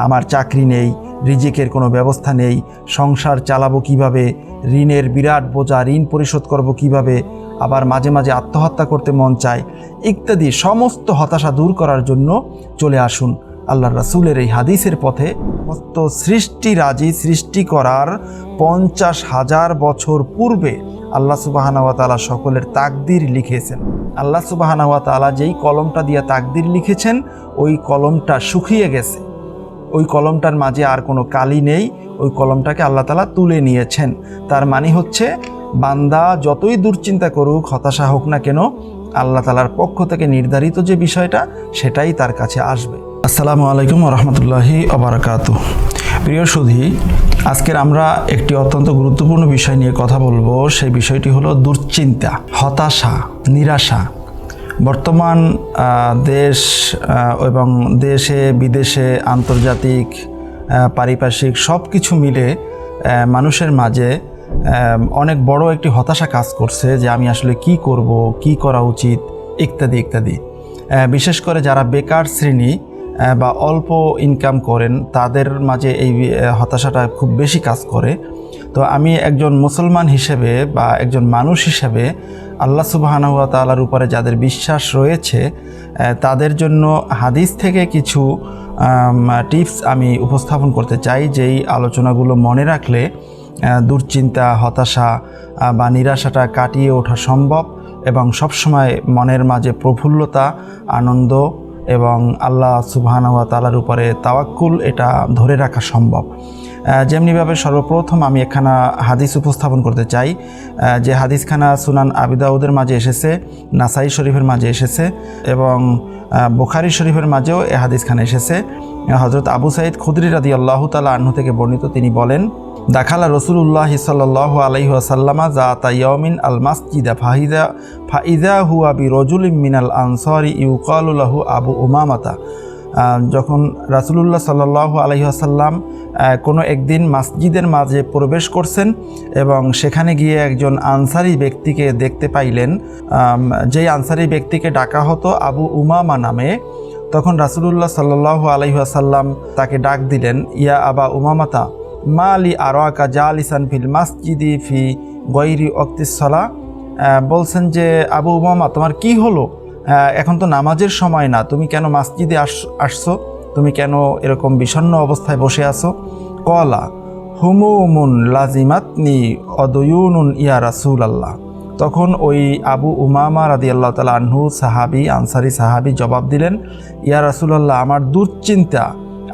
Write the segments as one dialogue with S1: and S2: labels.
S1: আমার চাকরি নেই, রিজিকের কোনো ব্যবস্থা নেই, সংসার চালাবো কিভাবে, ঋণের বিরাট বোঝা, ঋণ পরিশোধ করব কিভাবে, আবার মাঝে মাঝে আত্মহত্যা করতে মন চায় ইত্যাদি সমস্ত হতাশা দূর করার জন্য চলে আসুন আল্লাহর রাসূলের এই হাদিসের পথে। সমস্ত সৃষ্টিরাজি সৃষ্টি করার 50,000 বছর পূর্বে আল্লাহ সুবহানাহু ওয়া তাআলা সকলের তাকদির লিখেছেন। আল্লাহ সুবহানাহু ওয়া তাআলা যেই কলমটা দিয়ে তাকদির লিখেছেন ওই কলমটা শুকিয়ে গেছে, ওই কলমটার মাঝে আর কোনো কালি নেই, ওই কলমটাকে আল্লাহ তাআলা তুলে নিয়েছেন। তার মানে হচ্ছে বান্দা যতই দুশ্চিন্তা করুক, হতাশা হোক না কেন, আল্লাহ তাআলার পক্ষ থেকে নির্ধারিত যে বিষয়টা সেটাই তার কাছে আসবে। আসসালামু আলাইকুম ওয়া রাহমাতুল্লাহি ওয়া বারাকাতুহু। প্রিয় সুধী, আজকের আমরা একটি অত্যন্ত গুরুত্বপূর্ণ বিষয় নিয়ে কথা বলবো। সেই বিষয়টি হলো দুশ্চিন্তা, হতাশা, নিরাশা। বর্তমান দেশ এবং দেশে বিদেশে আন্তর্জাতিক পারিপার্শ্বিক সব কিছু মিলে মানুষের মাঝে অনেক বড় একটি হতাশা কাজ করছে যে আমি আসলে কি করব, কি করা উচিত ইত্যাদি ইত্যাদি। বিশেষ করে যারা বেকার শ্রেণী বা অল্প ইনকাম করেন তাদের মাঝে এই হতাশাটা খুব বেশি কাজ করে। তো আমি একজন মুসলমান হিসেবে বা একজন মানুষ হিসেবে আল্লাহ সুবহানাহু ওয়া তাআলার উপরে যাদের বিশ্বাস রয়েছে তাদের জন্য হাদিস থেকে কিছু টিপস আমি উপস্থাপন করতে চাই, যেই আলোচনাগুলো মনে রাখলে দুশ্চিন্তা, হতাশা বা নিরাশাটা কাটিয়ে ওঠা সম্ভব এবং সবসময় মনের মাঝে প্রফুল্লতা, আনন্দ এবং আল্লাহ সুবহানাহু ওয়া তাআলার উপরে তাওয়াক্কুল এটা ধরে রাখা সম্ভব। যেমনিভাবে সর্বপ্রথম আমি একখানা হাদিস উপস্থাপন করতে চাই, যে হাদিসখানা সুনান আবি দাউদের মাঝে এসেছে, নাসাই শরীফের মাঝে এসেছে এবং বুখারী শরীফের মাঝেও এই হাদিসখানা এসেছে। হযরত আবু সাঈদ খুদরি রাদিয়াল্লাহু তাআলা আনহু থেকে বর্ণিত, তিনি বলেন, দাখালা রাসূলুল্লাহ সাল্লাল্লাহু আলাইহি ওয়াসাল্লামা যাতা ইয়াউমিন আল মাসজিদা ফাইযা হুয়া বিরাজুলিন মিনাল আনসারি ইউকালু লাহু আবু উমামাতা। যখন রাসূলুল্লাহ সাল্লাল্লাহু আলাইহি ওয়াসাল্লাম কোনো একদিন মসজিদের মাঝে প্রবেশ করছেন এবং সেখানে গিয়ে একজন আনসারি ব্যক্তিকে দেখতে পাইলেন, যেই আনসারি ব্যক্তিকে ডাকা হতো আবু উমামা নামে। তখন রাসূলুল্লাহ সাল্লাল্লাহু আলাইহি ওয়াসাল্লাম তাকে ডাক দিলেন, ইয়া আবা উমামাতা মা লি আরাকা জালিসান ফিল মাসজিদি ফি গায়রি ওয়াক্তিস সালাহ। বলছেন যে আবু উমামা, তোমার কি হলো? এখন তো নামাজের সময় না, তুমি কেন মসজিদে আসছো? তুমি কেন এরকম বিষণ্ণ অবস্থায় বসে আছো? কলা হুমুমুন লাজিমাতনি অদয়ুনুন ইয়া রাসূলাল্লাহ। তখন ওই আবু উমামা রাদিয়াল্লাহু তাআলা আনহু সাহাবী, আনসারি সাহাবী জবাব দিলেন, ইয়া রাসূলাল্লাহ, আমার দুশ্চিন্তা,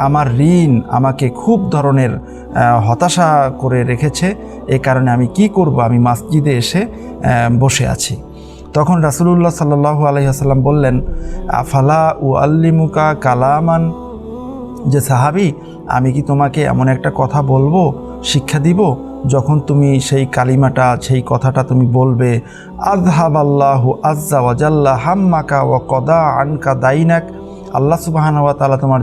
S1: আমার ঋণ আমাকে খুব ধরনের হতাশা করে রেখেছে, এই কারণে আমি কি করব, আমি মসজিদে এসে বসে আছি। তখন রাসূলুল্লাহ সাল্লাল্লাহু আলাইহি ওয়াসাল্লাম বললেন, আফালা উআল্লিমুকা কালামান, যে সাহাবী, আমি কি তোমাকে এমন একটা কথা বলবো, শিক্ষা দিব, যখন তুমি সেই কালিমাটা, সেই কথাটা তুমি বলবে, আযহাবাল্লাহু আযজা ওয়া জাল্লা হাম্মাকা ওয়া কদা আনকা দাইনাক, আল্লাহ সুবহানাহু ওয়া তাআলা তোমার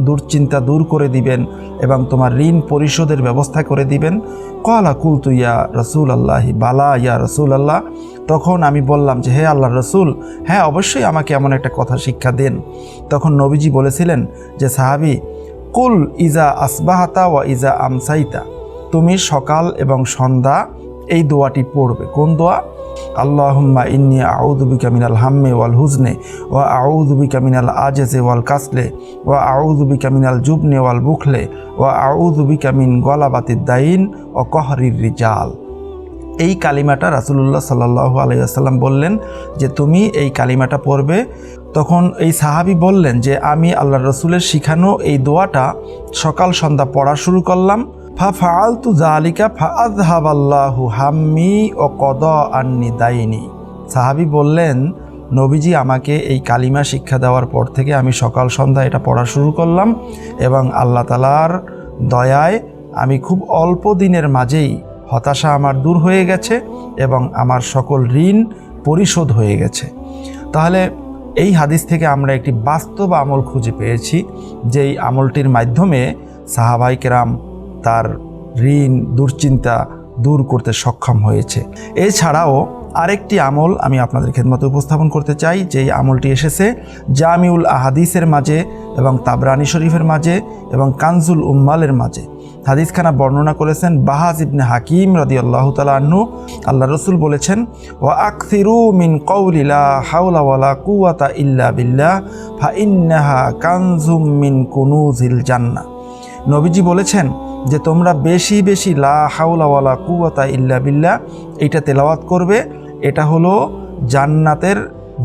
S1: দুশ্চিন্তা দূর করে দিবেন এবং তোমার ঋণ পরিশোধের ব্যবস্থা করে দিবেন। ক্বালা কুলতু ইয়া রাসূলাল্লাহি বালা ইয়া রাসূলাল্লাহ। তখন আমি বললাম যে, হে আল্লাহর রাসূল, হ্যাঁ অবশ্যই আমাকে এমন একটা কথা শিক্ষা দেন। তখন নবীজি বলেছিলেন যে, সাহাবী, কুল ইজা আসবাহাতা ওয়া ইজা আমসাইতা, তুমি সকাল এবং সন্ধ্যা এই দোয়াটি পড়বে। কোন দোয়া? আল্লাহুম্মা ইন্নী আউযু বিকা মিনাল হাম্মি ওয়াল হুজনি ওয়া আউযু বিকা মিনাল আজজি ওয়াল কাসলি ওয়া আউযু বিকা মিনাল জুবনি ওয়াল বুখলি ওয়া আউযু বিকা মিন গলাবাতিদ দাইন ওয়া কহরির রিজাল। এই কালিমাটা রাসূলুল্লাহ সাল্লাল্লাহু আলাইহি ওয়াসাল্লাম বললেন যে তুমি এই কালিমাটা পড়বে। তখন এই সাহাবী বললেন যে আমি আল্লাহর রাসূলের শিখানো এই দোয়াটা সকাল সন্ধ্যা পড়া শুরু করলাম। ফাআলতু যালিকা ফাআযহাবাল্লাহু হাম্মি ওয়া কদা আন্নি দাইনি। সাহাবী বললেন, নবীজি আমাকে এই কালিমা শিক্ষা দেওয়ার পর থেকে আমি সকাল সন্ধ্যা এটা পড়া শুরু করলাম এবং আল্লাহ তাআলার দয়ায় আমি খুব অল্প দিনের মাঝেই হতাশা আমার দূর হয়ে গেছে এবং আমার সকল ঋণ পরিশোধ হয়ে গেছে। তাহলে এই হাদিস থেকে আমরা একটি বাস্তব আমল খুঁজে পেয়েছি, যেই আমলটির মাধ্যমে সাহাবায়ে কেরাম তার ঋণ, দুশ্চিন্তা দূর করতে সক্ষম হয়েছে। এছাড়াও আরেকটি আমল আমি আপনাদের খেদমতে উপস্থাপন করতে চাই, যেই আমলটি এসেছে জামিউল আহাদিসের মাঝে এবং তাবরানি শরীফের মাঝে এবং কানজুল উম্মালের মাঝে। হাদিসখানা বর্ণনা করেছেন বাহাজ ইবনে হাকিম রাদিয়াল্লাহু তাআলা আনহু। আল্লাহ রসুল বলেছেন, ওয়া আকসিরু মিন কওলি লা হাওলা ওয়ালা কুওয়াতা ইল্লা বিল্লাহ ফা ইন্নাহা কানজুম মিন কুনুজিল জান্নাহ। নবীজি বলেছেন যে তোমরা বেশি বেশি লা হাওলা ওয়ালা কুওয়াতা ইল্লা বিল্লাহ এইটা তেলাওয়াত করবে, এটা হলো জান্নাতের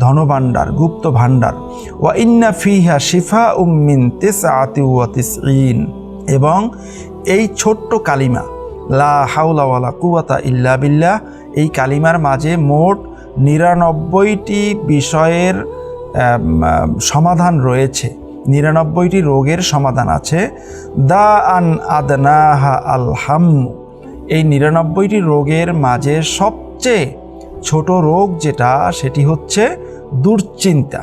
S1: ধনভাণ্ডার, গুপ্ত ভাণ্ডার। ওয়া ইন্না ফিহা শিফাউম মিন তিসআতি ওয়া তিসঈন, এবং এই ছোট্ট কালিমা লা হাওলা ওয়ালা কুওয়াতা ইল্লা বিল্লাহ, এই কালিমার মাঝে মোট 99টি বিষয়ের সমাধান রয়েছে, 99টি রোগের সমাধান আছে। দা আন আদনাহা আল হাম্মু, এই 99টি রোগের মাঝে সবচেয়ে ছোট রোগ যেটা সেটি হচ্ছে দুশ্চিন্তা।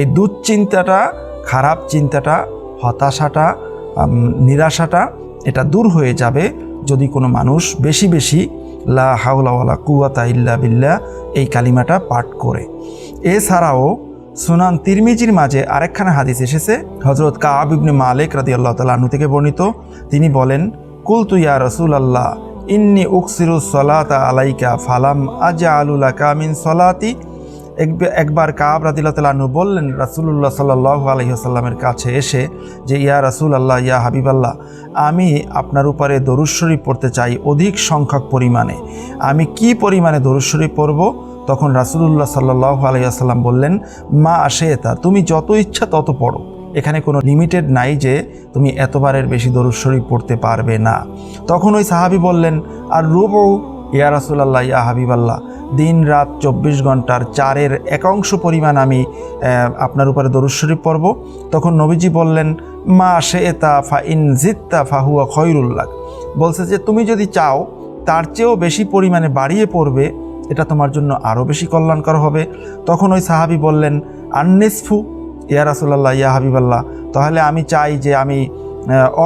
S1: এই দুশ্চিন্তাটা, খারাপ চিন্তাটা, হতাশাটা, নিরাশাটা এটা দূর হয়ে যাবে যদি কোনো মানুষ বেশি বেশি লা হাওলা ওয়ালা কুওয়াতা ইল্লা বিল্লাহ এই কালিমাটা পাঠ করে। এছাড়াও সুনান তিরমিজির মাঝে আরেকখানা হাদিস এসেছে, হযরত কাব ইবনে মালিক রাদিয়াল্লাহু তাআলা আনহু থেকে বর্ণিত। তিনি বলেন, কুলতু ইয়া রাসূলাল্লাহ ইন্নী উকসিরু সলাতা আলাইকা ফালাম আজআলু লাকা মিন সলাতি। একবার কাব রাদিয়াল্লাহু তাআলা আনহু বললেন রাসূলুল্লাহ সাল্লাল্লাহু আলাইহি ওয়াসাল্লামের কাছে এসে যে, ইয়া রাসূলুল্লাহ, ইয়া হাবিবাল্লাহ, আমি আপনার উপরে দরুদ শরীফ পড়তে চাই অধিক সংখ্যক পরিমাণে, আমি কি পরিমাণে দরুদ শরীফ পড়ব? তখন রাসূলুল্লাহ সাল্লাল্লাহু আলাইহি ওয়াসাল্লাম বললেন, মা আশা'তা, তুমি যত ইচ্ছা তত পড়ো, এখানে কোনো লিমিটেড নাই যে তুমি এতবারের বেশি দরুদ শরীফ পড়তে পারবে না। তখন ওই সাহাবী বললেন, আর রুবু ইয়া রাসূলুল্লাহ, ইয়া হাবিবাল্লাহ, দিন রাত 24 ঘন্টার 4-এর 1/4 পরিমাণ আমি আপনার উপরে দরুদ শরীফ পড়ব। তখন নবীজি বললেন, মা আশা'তা ফা ইন জিদতা ফাহুয়া খয়রুল লাক, বলছে যে তুমি যদি চাও তার চেয়েও বেশি পরিমাণে বাড়িয়ে পড়বে, এটা তোমার জন্য আরও বেশি কল্যাণকর হবে। তখন ওই সাহাবী বললেন, আন্নিসফু ইয়া রাসূলুল্লাহ, ইয়া হাবিবাল্লাহ, তাহলে আমি চাই যে আমি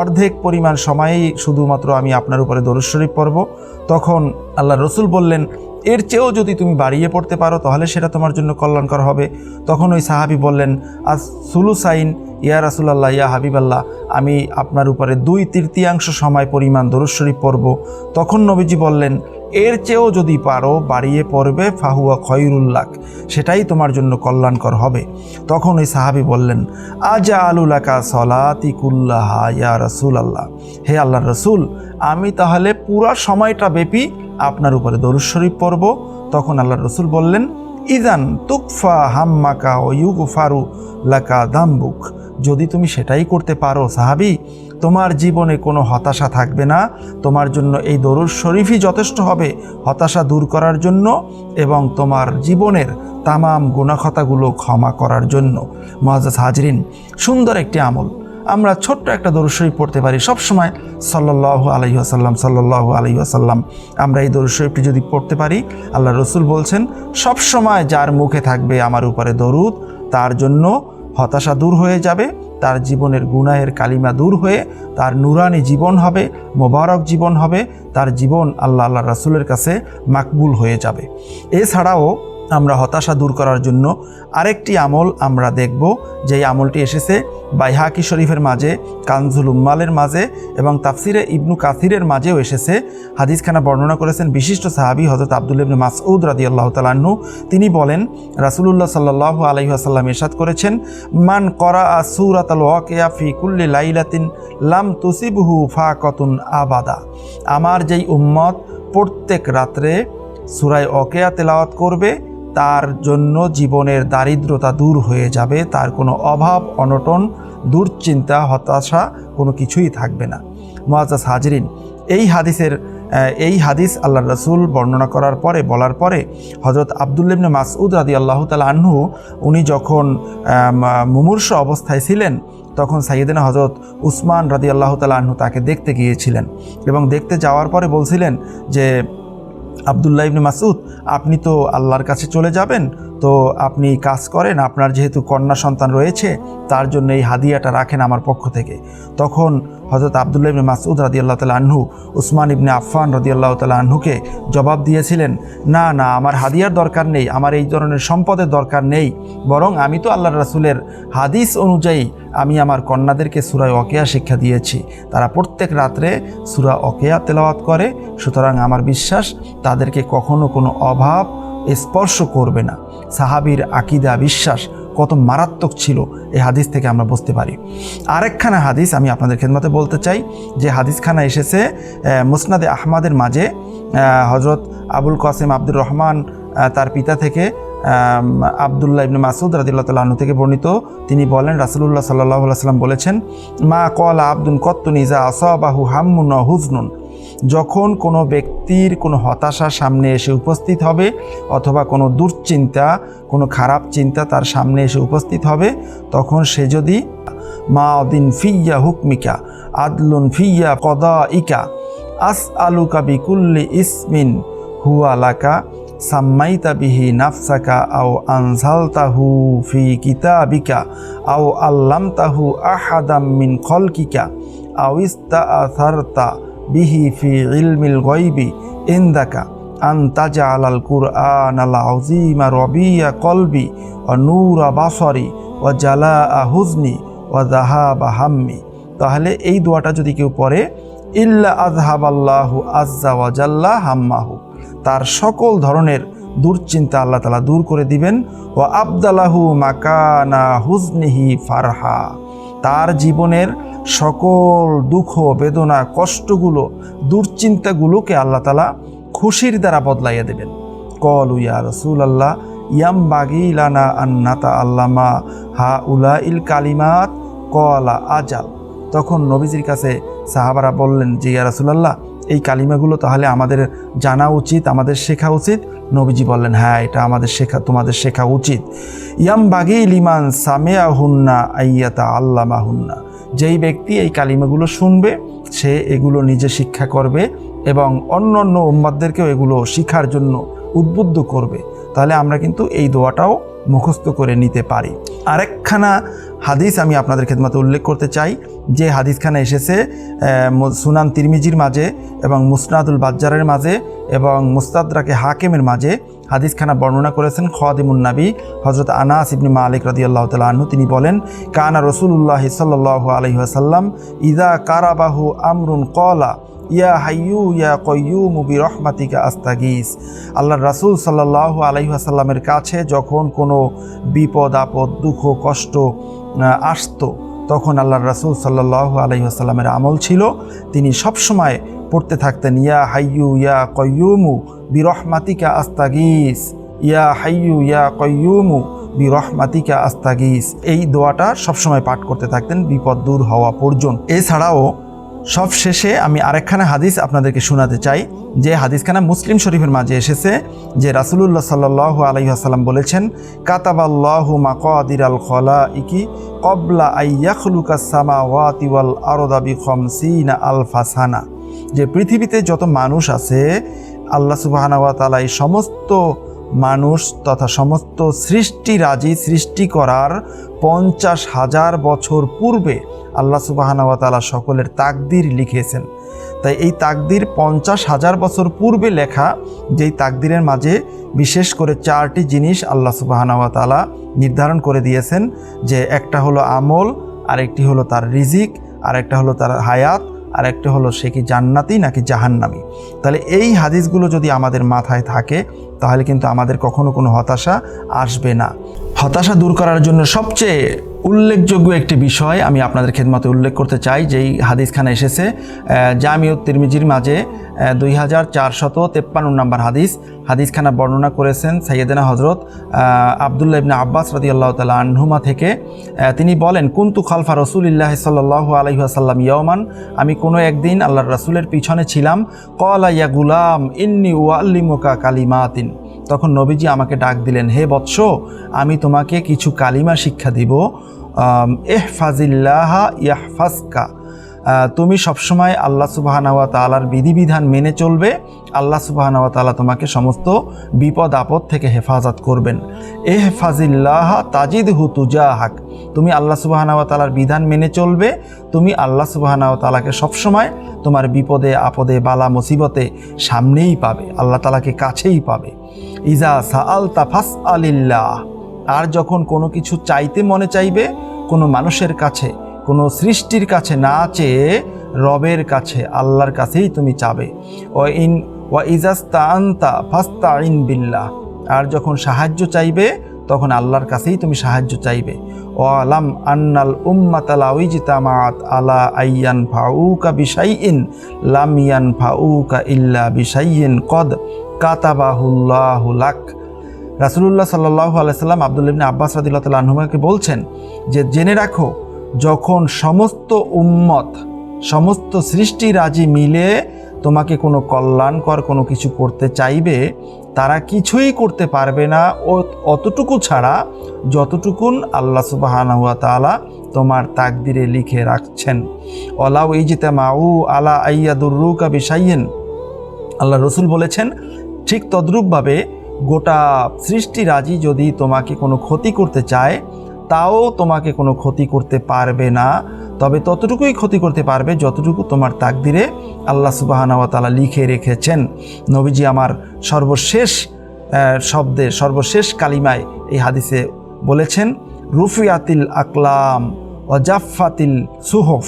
S1: অর্ধেক পরিমাণ সময়েই শুধুমাত্র আমি আপনার উপরে দরুদ শরীফ পড়ব। তখন আল্লাহ রসুল বললেন, এর চেয়েও যদি তুমি বাড়িয়ে পড়তে পারো তাহলে সেটা তোমার জন্য কল্যাণকর হবে। তখন ওই সাহাবী বললেন, আস সুলুসাইন ইয়া রাসূলুল্লাহ, ইয়া হাবিবাল্লাহ, আমি আপনার উপরে 2/3 সময় পরিমাণ দরুদ শরীফ পড়ব। তখন নবীজি বললেন, এর চেয়েও যদি পারো বাড়িয়ে পড়বে, ফাহুয়া খয়রুল লাক, সেটাই তোমার জন্য কল্যাণকর হবে। তখন ওই সাহাবী বললেন, আজআলু লাকা সলাতি কুল্লাহা ইয়া রাসূলুল্লাহ, হে আল্লাহর রসুল, আমি তাহলে পুরো সময়টা ব্যাপী আপনার উপরে দরুদ শরীফ পড়ব। তখন আল্লাহর রসুল বললেন, ইদান তুকফা হাম্মাকা ও ইউগফারু লাকা দামবুক, যদি তুমি সেটাই করতে পারো সাহাবী, তোমার জীবনে কোনো হতাশা থাকবে না, তোমার জন্য এই দরুদ শরীফই যথেষ্ট হবে হতাশা দূর করার জন্য এবং তোমার জীবনের তামাম গুনাহখাতাগুলো ক্ষমা করার জন্য। মুআজ্জাজ হাজরিন, সুন্দর একটি আমল, আমরা ছোট্ট একটা দরুদ শরীফ পড়তে পারি সবসময়, সাল্লাল্লাহু আলাইহি ওয়াসাল্লাম, সাল্লাল্লাহু আলাইহি ওয়াসাল্লাম। আমরা এই দরুদ শরীফটি যদি পড়তে পারি, আল্লাহ রসুল বলছেন, সবসময় যার মুখে থাকবে আমার উপরে দরুদ, তার জন্য হতাশা দূর হয়ে যাবে, তার জীবনের গুনাহের কালিমা দূর হয়ে তার নুরানি জীবন হবে, মোবারক জীবন হবে, তার জীবন আল্লাহ রাসূলের কাছে মাকবুল হয়ে যাবে। এছাড়াও আমরা হতাশা দূর করার জন্য আরেকটি আমল আমরা দেখব, যেই আমলটি এসেছে বাইহাকি শরীফের মাঝে, কানজুল উম্মালের মাঝে এবং তাফসিরে ইবনু কাসিরের মাঝেও এসেছে। হাদিসখানা বর্ণনা করেছেন বিশিষ্ট সাহাবী হযরত আব্দুল্লাহ ইবনে মাসউদ রাদিয়াল্লাহু তাআলা আনহু। তিনি বলেন, রাসূলুল্লাহ সাল্লাল্লাহু আলাইহি ওয়াসাল্লাম ইরশাদ করেছেন, মান করাআ সূরাতাল ওয়াকিয়া ফি কুল্লি লাইলাতিন লাম তুসিবহু ফাকাতুন আবাদা, আমার যেই উম্মত প্রত্যেক রাত্রে সূরা ওয়াকিয়া তেলাওয়াত করবে, তার জন্য জীবনের দারিদ্রতা দূর হয়ে যাবে, তার কোনো অভাব অনটন, দুশ্চিন্তা, হতাশা কোনো কিছুই থাকবে না। মুআজ্জাজ হাজরিন, এই হাদিস আল্লাহর রাসূল বর্ণনা করার পরে, বলার পরে হযরত আব্দুল্লাহ ইবনে মাসউদ রাদিয়াল্লাহু তাআলা আনহু উনি যখন মুমূর্ষু অবস্থায় ছিলেন, তখন সাইয়েদনা হযরত উসমান রাদিয়াল্লাহু তাআলা আনহু তাকে দেখতে গিয়েছিলেন এবং দেখতে যাওয়ার পরে বলছিলেন যে, আব্দুল্লাহ ইবনে মাসউদ, আপনি তো আল্লাহর কাছে চলে যাবেন, তো আপনি কাজ করেন, আপনার যেহেতু কন্যা সন্তান রয়েছে, তার জন্য এই হাদিয়াটা রাখেন আমার পক্ষ থেকে। তখন হযরত আব্দুল্লাহ ইবনে মাসউদ রাদিয়াল্লাহু তাআলা আনহু উসমান ইবনে আফফান রাদিয়াল্লাহু তাআলা আনহুকে জবাব দিয়েছিলেন, না না, আমার হাদিয়ার দরকার নেই, আমার এই ধরনের সম্পদের দরকার নেই, বরং আমি তো আল্লাহর রাসূলের হাদিস অনুযায়ী আমি আমার কন্যাদেরকে সূরা ওয়াকিয়া শিক্ষা দিয়েছি। তারা প্রত্যেক রাত্রে সূরা ওয়াকিয়া তেলাওয়াত করে, সুতরাং আমার বিশ্বাস তাদেরকে কখনো কোনো অভাব স্পর্শ করবে না। সাহাবীর আকীদা বিশ্বাস কত মারাত্মক ছিল এই হাদিস থেকে আমরা বুঝতে পারি। আরেকখানা হাদিস আমি আপনাদের খেদমতে বলতে চাই, যে হাদিসখানা এসেছে মুসনাদে আহমদের মাঝে হযরত আবুল কাসেম আব্দুর রহমান তার পিতা থেকে আব্দুল্লাহ ইবনে মাসউদ রাদিয়াল্লাহু তাআলা আনহু থেকে বর্ণিত। তিনি বলেন, রাসূলুল্লাহ সাল্লাল্লাহু আলাইহি ওয়াসাল্লাম বলেছেন, মা ক্বালা আবদুন কত্তুন ইযা আসাবাহু হাম্মুন ওয়া হুজনুন, যখন কোনো ব্যক্তির কোনো হতাশা সামনে এসে উপস্থিত হবে অথবা কোনো দুশ্চিন্তা, কোনো খারাপ চিন্তা তার সামনে এসে উপস্থিত হবে, তখন সে যদি মাদিন ফিয়া হুকমিকা আদলুন ফিয়া কদাইকা আসআলুকা বিকুল্লি ইসমিন হুয়া লাকা সাম্মাইতা বিহি নাফসাকা আও আনজালতাহু ফি কিতাবিকা আও আল্লামতাহু আহাদাম মিন খলকিকা আও ইস্তাআথারতা বিহি ফি ইলমিল গায়বি ইনদাকা আন তাজআলাল কুরআনাল আযীমা রবিয়া কলবি ওয়া নূরা বাসরি ওয়া জালাআ হুজনি ওয়া যাহাবা হাম্মি। তাহলে এই দোয়াটা যদি কেউ পড়ে, ইল্লা আযহাবাল্লাহু আযজা ওয়া জাল্লা হাম্মাহু, তার সকল ধরনের দুশ্চিন্তা আল্লাহ তাআলা দূর করে দিবেন। ওয়া আবদালাহু মাকানা হুজনিহি ফারহা, তার জীবনের সকল দুঃখ বেদনা কষ্টগুলো দুশ্চিন্তাগুলোকে আল্লাহ তাআলা খুশির দ্বারা বদলাইয়া দেবেন। কলু ইয়া রাসূলুল্লাহ ইয়ামবাগি লানা আন নাতাআল্লামা হাউলাইল কালিমাত, ক্বালা আজাল। তখন নবীজির কাছে সাহাবারা বললেন যে, ইয়া রাসূলুল্লাহ, এই কালিমাগুলো তাহলে আমাদের জানা উচিত, আমাদের শেখা উচিত। নবীজি বললেন, হ্যাঁ, এটা তোমাদের শেখা উচিত। ইয়ামবাগি লিমান সামিআহুন্না আইয়াতা আল্লামাহুন্না, যেই ব্যক্তি এই কালিমাগুলো শুনবে সে এগুলো নিজে শিক্ষা করবে এবং অন্য অন্য উম্মতদেরকেও এগুলো শিখার জন্য উদ্বুদ্ধ করবে। তাহলে আমরা কিন্তু এই দোয়াটাও মুখস্থ করে নিতে পারি। আরেকখানা হাদিস আমি আপনাদের খেদমতে উল্লেখ করতে চাই, যে হাদিসখানা এসেছে সুনান তিরমিজির মাঝে এবং মুসনাদুল বাজ্জারের মাঝে এবং মুস্তাদরাকে হাকিমের মাঝে। হাদিসখানা বর্ণনা করেছেন খাদিমুন নবী হযরত আনাস ইবনে মালিক রাদিয়াল্লাহু তাআলা আনহু। তিনি বলেন, কানা রাসূলুল্লাহ সাল্লাল্লাহু আলাইহি ওয়াসাল্লাম ইযা কারাবাহু আমরুন ক্বালা ইয়া হাইয়ু ইয়া কাইয়ুমু বিরহমাতিকা আস্তাগীস। আল্লাহর রাসূল সাল্লাল্লাহু আলাইহি ওয়াসাল্লামের কাছে যখন কোনো বিপদ আপদ দুঃখ কষ্ট আসতো, তখন আল্লাহর রাসূল সাল্লাল্লাহু আলাইহি ওয়াসাল্লামের আমল ছিল তিনি সবসময় পড়তে থাকতেন, ইয়া হাইয়ু ইয়া কাইয়ুমু বিরহমাতিকা আস্তাগীস, ইয়া হাইয়ু ইয়া কাইয়ুমু বিরহমাতিকা আস্তাগীস। এই দোয়াটা সবসময় পাঠ করতে থাকতেন বিপদ দূর হওয়া পর্যন্ত। এছাড়াও সব শেষে আমি আরেকখানা হাদিস আপনাদেরকে শোনাতে চাই, যে হাদিসখানা মুসলিম শরীফের মাঝে এসেছে, যে রাসূলুল্লাহ সাল্লাল্লাহু আলাইহি ওয়াসাল্লাম বলেছেন, কাতাবাল্লাহু মাকাদিরাল খলাইকি ক্বাবলা আইয়াখলুকাস সামাওয়াতি ওয়াল আরদা বিখামসিনা আলফা সানা, যে পৃথিবীতে যত মানুষ আছে আল্লাহ সুবহানাহু ওয়া তাআলা এই সমস্ত মানুষ তথা সমস্ত সৃষ্টিরাজি সৃষ্টি করার 50,000 বছর পূর্বে আল্লাহ সুবহানাহু ওয়া তাআলা সকলের তাকদীর লিখেছেন। তাই এই তাকদীর 50,000 বছর পূর্বে লেখা, যেই তাকদীরের মাঝে বিশেষ করে 4টি জিনিস আল্লাহ সুবহানাহু ওয়া তাআলা নির্ধারণ করে দিয়েছেন, যে একটা হলো আমল, আরেকটি হলো তার রিজিক, আরেকটা হলো তার হায়াত, আরেকটা হলো সে কি জান্নাতি নাকি জাহান্নামী। তাহলে এই হাদিসগুলো যদি আমাদের মাথায় থাকে তাহলে কিন্তু আমাদের কখনো কোনো হতাশা আসবে না। হতাশা দূর করার জন্য সবচেয়ে উল্লেখযোগ্য একটি বিষয় আমি আপনাদের খেদমতে উল্লেখ করতে চাই, যেই হাদিসখানা এসেছে জামিউত তিরমিজির মাঝে 2453 নম্বর হাদিসখানা বর্ণনা করেছেন সাইয়েদেনা হযরত আব্দুল্লাহ ইবনে আব্বাস রাদিয়াল্লাহু তাআলা আনহুমা থেকে। তিনি বলেন, কুনতু খালফা রাসূলিল্লাহ সাল্লাল্লাহু আলাইহি ওয়াসাল্লাম ইয়াওমান, আমি কোনো একদিন আল্লাহর রাসূলের পিছনে ছিলাম। ক্বালা ইয়া গুলাম ইন্নী উআল্লিমুকা কালিমাতিন, তখন নবীজি আমাকে ডাক দিলেন, হে বৎস, আমি তোমাকে কিছু কালিমা শিক্ষা দিব। ইহফাজিল্লাহা ইয়াহফাজকা, তুমি সবসময় আল্লাহ সুবহানাহু ওয়া তাআলার বিধিবিধান মেনে চলবে, আল্লাহ সুবহানাহু ওয়া তাআলা তোমাকে সমস্ত বিপদ আপদ থেকে হেফাজত করবেন। ইহফাজিল্লাহ তাজিদহু তুজাহাক, তুমি আল্লাহ সুবহানাহু ওয়া তাআলার বিধান মেনে চলবে, তুমি আল্লাহ সুবহানাহু ওয়া তাআলাকে সবসময় তোমার বিপদে আপদে বালা মুসিবতে সামনেই পাবে, আল্লাহ তাআলাকে কাছেই পাবে। ইজা সাআলতা ফাসআলিল্লাহ, আর যখন কোনো কিছু চাইতে মনে চাইবে, কোনো মানুষের কাছে, কোনো সৃষ্টির কাছে না চেয়ে রবের কাছে, আল্লাহর কাছেই তুমি চাবে। ওয়া ইজাস্তাআনতা ফাস্তাইন বিল্লাহ, আর যখন সাহায্য চাইবে তখন আল্লাহর কাছেই তুমি সাহায্য চাইবে। ওয়ালাম আন্নাল উম্মাতা লাউ ইজতামাআত আলা আইয়ান ফাউকা বিশাইইন লাম ইয়ানফাউকা ইল্লা বিশাইইন কদ কাতাবাহুল্লাহু লাক। রাসূলুল্লাহ সাল্লাল্লাহু আলাইহি সাল্লাম আব্দুল্লাহ ইবনে আব্বাস রাদিয়াল্লাহু তাআলা আনহুমাকে বলছেন যে জেনে রাখো, যখন সমস্ত উম্মত, সমস্ত সৃষ্টিরাজি মিলে তোমাকে কোনো কল্যাণকর কোনো কিছু করতে চাইবে, তারা কিছুই করতে পারবে না অতটুকু ছাড়া যতটুকুন আল্লাহ সুবহানাহু ওয়া তাআলা তোমার তাকদিরে লিখে রাখছেন। ওয়ালাউ ইজতামাউ আলা আইয়াদুররুকা বিশাইইন, আল্লাহ রসুল বলেছেন ঠিক তদ্রূপভাবে গোটা সৃষ্টিরাজি যদি তোমাকে কোনো ক্ষতি করতে চায়, তাও তোমাকে কোনো ক্ষতি করতে পারবে না, তবে ততটুকুই ক্ষতি করতে পারবে যতটুকু তোমার তাকদিরে আল্লাহ সুবহানাহু ওয়া তাআলা লিখে রেখেছেন। নবীজি আমার সর্বশেষ শব্দে, সর্বশেষ কালিমায় এই হাদিসে বলেছেন রুফিয়াতিল আকলাম ওয়া জাফফাতিল সুহুফ।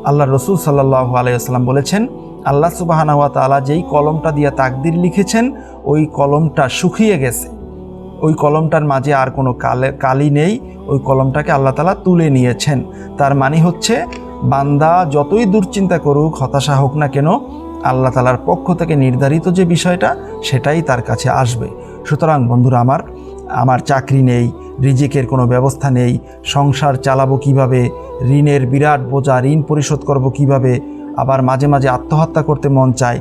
S1: আল্লাহ রসুল সাল্লাল্লাহু আলাইহি ওয়াসাল্লাম বলেছেন আল্লাহ সুবহানাহু ওয়া তাআলা যেই কলমটা দিয়ে তাকদির লিখেছেন, ওই কলমটা শুকিয়ে গেছে, ওই কলমটার মাঝে আর কোনো কালি নেই, ওই কলমটাকে আল্লাহ তাআলা তুলে নিয়েছেন। তার মানে হচ্ছে বান্দা যতই দুশ্চিন্তা করুক, হতাশা হোক না কেন, আল্লাহ তাআলার পক্ষ থেকে নির্ধারিত যে বিষয়টা সেটাই তার কাছে আসবে। সুতরাং বন্ধুরা আমার চাকরি নেই, রিজিকের কোনো ব্যবস্থা নেই, সংসার চালাবো কিভাবে, ঋণের বিরাট বোঝা, ঋণ পরিশোধ করব কিভাবে, আবার মাঝে মাঝে আত্মহত্যা করতে মন চায়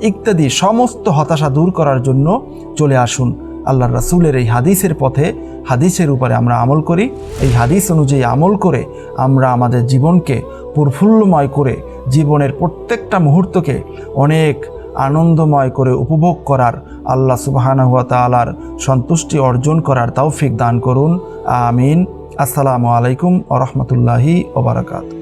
S1: ইত্যাদি সমস্ত হতাশা দূর করার জন্য চলে আসুন আল্লাহর রাসূলের এই হাদিসের পথে। হাদিসের উপরে আমরা আমল করি, এই হাদিস অনুযায়ী আমল করে আমরা আমাদের জীবনকে প্রফুল্লময় করে, জীবনের প্রত্যেকটা মুহূর্তকে অনেক আনন্দময় করে উপভোগ করার, আল্লাহ সুবহানাহু ওয়া তাআলার সন্তুষ্টি অর্জন করার তৌফিক দান করুন। আমিন। আসসালামু আলাইকুম ওয়া রাহমাতুল্লাহি ওয়া বারাকাতুহু।